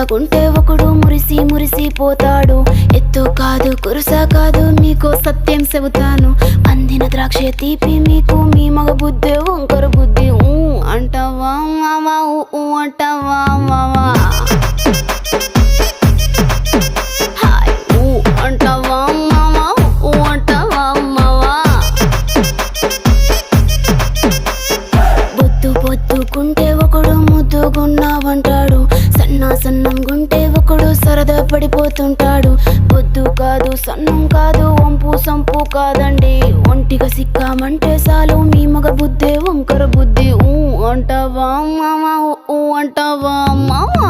మెత్తగుంటే ఒకడు మురిసి మురిసిపోతాడు. ఎత్తు కాదు కురుస కాదు మీకో సత్యం చెబుతాను. అందిన ద్రాక్ష తీపి మీకు మీ మగ బుద్ధి వంకర బుద్ధి. అంటావా మావా అంటావా మావా అంటావా మావా అంటావా మావా. బొద్దు బొద్దుకుంటే ఒకడు ముద్దుగున్నావంటాడు. సన్నం గుంటే ఒకడు సరదా పడిపోతుంటాడు. బొద్దు కాదు సన్నం కాదు వంపు సంపు కాదండి. ఒంటిగా సిక్కామంటే చాలు మీ మగ బుద్ధి వంకర బుద్ధి. అంటావా మావా అంటావా మావా.